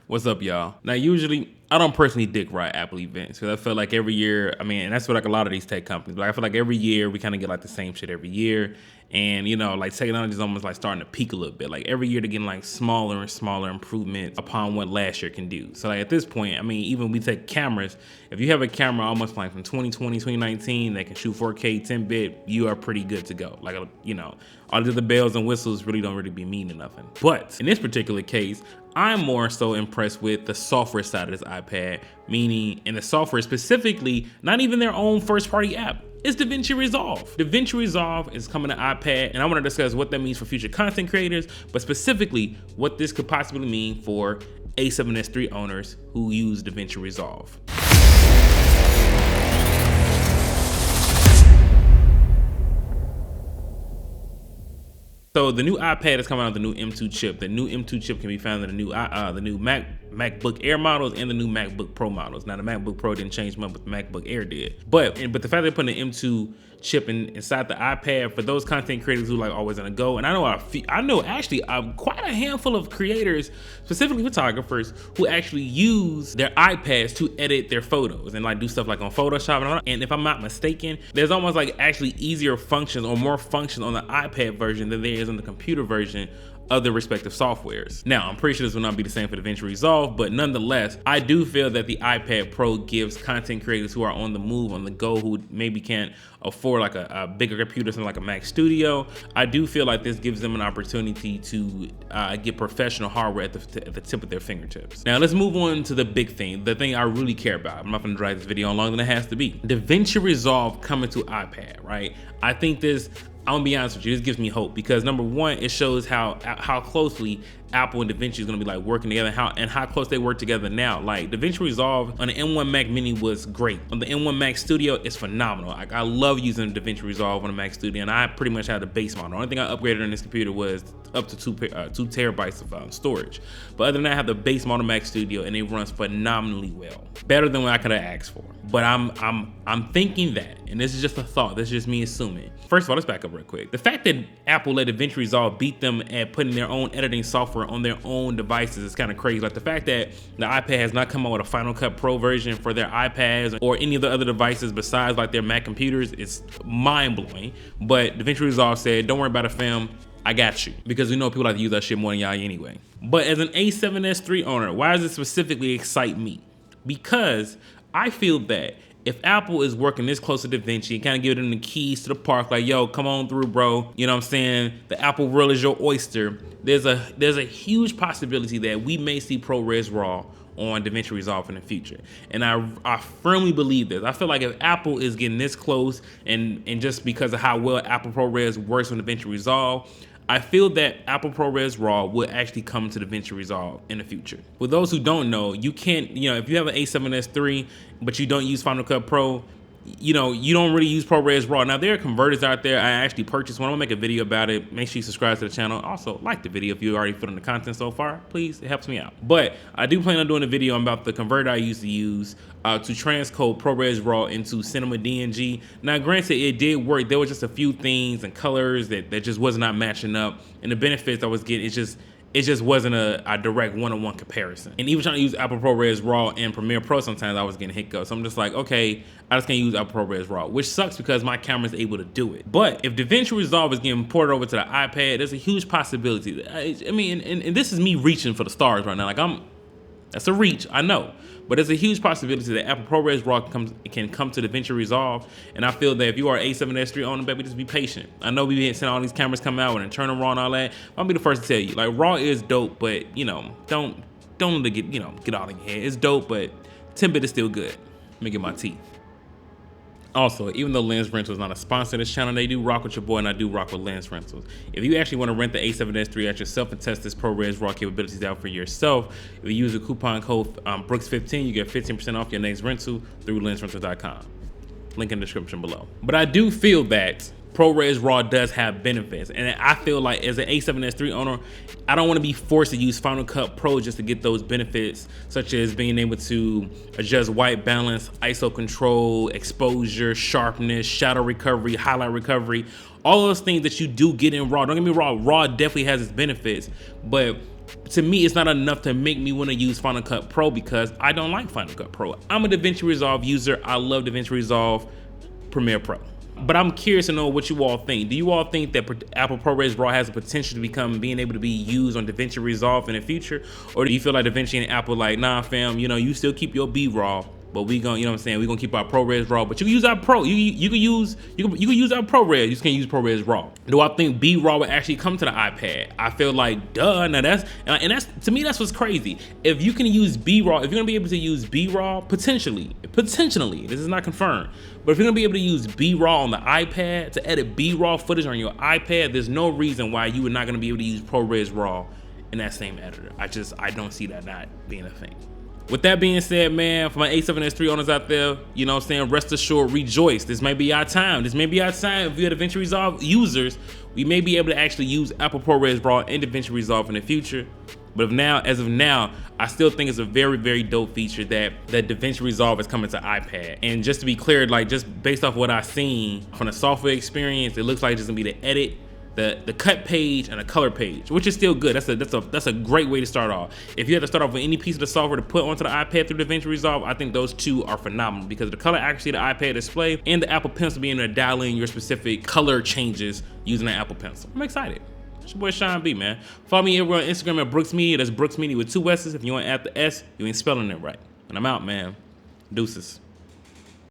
What's up, y'all? Now, usually I don't personally dick ride Apple events because I feel like every year, I mean, and that's what like a lot of these tech companies, but I feel like every year we kind of get like the same shit every year. And, you know, like technology is almost like starting to peak a little bit. Like every year they're getting like smaller and smaller improvements upon what last year can do. So like at this point, I mean, even we take cameras, if you have a camera almost like from 2020, 2019 that can shoot 4K 10-bit, you are pretty good to go. Like, you know, all of the bells and whistles really don't really be meaning nothing. But in this particular case, I'm more so impressed with the software side of this iPad, meaning in the software specifically, not even their own first-party app. It's Davinci Resolve. Davinci Resolve is coming to iPad, and I want to discuss what that means for future content creators, but specifically what this could possibly mean for A7S3 owners who use Davinci Resolve. So the new iPad is coming out with the new M2 chip. The new M2 chip can be found in the new MacBook Air models and the new MacBook Pro models. Now the MacBook Pro didn't change much, but the MacBook Air did. But the fact they're putting an M2 chip inside the iPad for those content creators who like always on the go, and I know actually quite a handful of creators, specifically photographers, who actually use their iPads to edit their photos and like do stuff like on Photoshop. And if I'm not mistaken, there's almost like actually easier functions or more functions on the iPad version than there is on the computer version of the respective softwares. Now, I'm pretty sure this will not be the same for Davinci Resolve, but nonetheless, I do feel that the iPad Pro gives content creators who are on the move, on the go, who maybe can't afford like a bigger computer, something like a Mac Studio. I do feel like this gives them an opportunity to get professional hardware at the tip of their fingertips. Now, let's move on to the big thing, the thing I really care about. I'm not gonna drag this video on longer than it has to be. Davinci Resolve coming to iPad, right? I think I'm gonna be honest with you, this gives me hope because number one, it shows how closely Apple and Davinci is gonna be like working together and how close they work together now. Like Davinci Resolve on the M1 Mac Mini was great. On the M1 Mac Studio, it's phenomenal. Like I love using Davinci Resolve on the Mac Studio, and I pretty much had the base model. The only thing I upgraded on this computer was up to 2 terabytes of storage. But other than that, I have the base model Mac Studio, and it runs phenomenally well, better than what I could have asked for. But I'm thinking that, and this is just a thought. This is just me assuming. First of all, let's back up real quick. The fact that Apple let Davinci Resolve beat them at putting their own editing software on their own devices is kind of crazy. Like the fact that the iPad has not come out with a Final Cut Pro version for their iPads or any of the other devices besides like their Mac computers is mind-blowing. But Davinci Resolve said, don't worry about it, fam. I got you. Because we know people like to use that shit more than y'all anyway. But as an A7S3 owner, why does it specifically excite me? Because I feel that if Apple is working this close to Davinci and kind of giving them the keys to the park, like, yo, come on through, bro. You know what I'm saying? The Apple world is your oyster. There's a huge possibility that we may see ProRes RAW on Davinci Resolve in the future. And I firmly believe this. I feel like if Apple is getting this close and just because of how well Apple ProRes works on Davinci Resolve, I feel that Apple ProRes RAW will actually come to Davinci Resolve in the future. For those who don't know, you can't, you know, if you have an A7S3, but you don't use Final Cut Pro, you know, you don't really use ProRes RAW. Now, there are converters out there. I actually purchased one. I'm gonna make a video about it. Make sure you subscribe to the channel. Also, like the video if you already feeling the content so far. Please, it helps me out. But I do plan on doing a video about the converter I used to use to transcode ProRes RAW into Cinema DNG. Now, granted, it did work. There were just a few things and colors that just was not matching up. And the benefits I was getting, it just wasn't a direct one-on-one comparison. And even trying to use Apple ProRes RAW and Premiere Pro, sometimes I was getting hiccups. So I'm just like, okay, I just can't use Apple ProRes RAW, which sucks because my camera's able to do it. But if Davinci Resolve is getting ported over to the iPad, there's a huge possibility. I mean, and this is me reaching for the stars right now. Like that's a reach, I know. But there's a huge possibility that Apple ProRes RAW can come to Davinci Resolve. And I feel that if you are an A7S3 owner, baby, just be patient. I know we've been seeing all these cameras come out with internal RAW and all that. I'll be the first to tell you, like, RAW is dope, but, you know, don't get all in your head. It's dope, but 10-bit is still good. Let me get my teeth. Also, even though Lens Rental is not a sponsor of this channel, they do rock with your boy, and I do rock with Lens Rentals. If you actually want to rent the A7S3 out yourself and test this ProRes RAW capabilities out for yourself, if you use the coupon code Brooks15, you get 15% off your next rental through lensrental.com. Link in the description below. But I do feel that ProRes RAW does have benefits, and I feel like as an A7S3 owner, I don't want to be forced to use Final Cut Pro just to get those benefits, such as being able to adjust white balance, ISO control, exposure, sharpness, shadow recovery, highlight recovery, all those things that you do get in RAW. Don't get me wrong, RAW definitely has its benefits, but to me, it's not enough to make me want to use Final Cut Pro because I don't like Final Cut Pro. I'm a Davinci Resolve user. I love Davinci Resolve Premiere Pro. But I'm curious to know what you all think. Do you all think that Apple ProRes RAW has the potential to become being able to be used on Davinci Resolve in the future? Or do you feel like Davinci and Apple like, nah fam, you know, you still keep your B RAW, but we gonna, you know what I'm saying, we gonna keep our ProRes RAW, but you can use our Pro, you can use our ProRes, you just can't use ProRes RAW. Do I think B RAW would actually come to the iPad? I feel like, duh, now that's to me, that's what's crazy. If you can use B RAW, if you're gonna be able to use B RAW, potentially, this is not confirmed, but if you're gonna be able to use B RAW on the iPad to edit B RAW footage on your iPad, there's no reason why you are not gonna be able to use ProRes RAW in that same editor. I don't see that not being a thing. With that being said, man, for my A7S3 owners out there, you know what I'm saying, rest assured, rejoice. This may be our time. This may be our time. If you're DaVinci Resolve users, we may be able to actually use Apple ProRes RAW and DaVinci Resolve in the future. But as of now, I still think it's a very, very dope feature that DaVinci Resolve is coming to iPad. And just to be clear, like just based off what I've seen from the software experience, it looks like it's just gonna be the edit, the cut page, and a color page, which is still good. That's a great way to start off. If you have to start off with any piece of the software to put onto the iPad through DaVinci Resolve, I think those two are phenomenal because of the color accuracy of the iPad display and the Apple Pencil being able to dial in your specific color changes using the Apple Pencil. I'm excited. It's your boy Sean B, man. Follow me everywhere on Instagram at Brookssmedia. That's Brookssmedia with 2 S's. If you want to add the S, you ain't spelling it right. And I'm out, man. Deuces.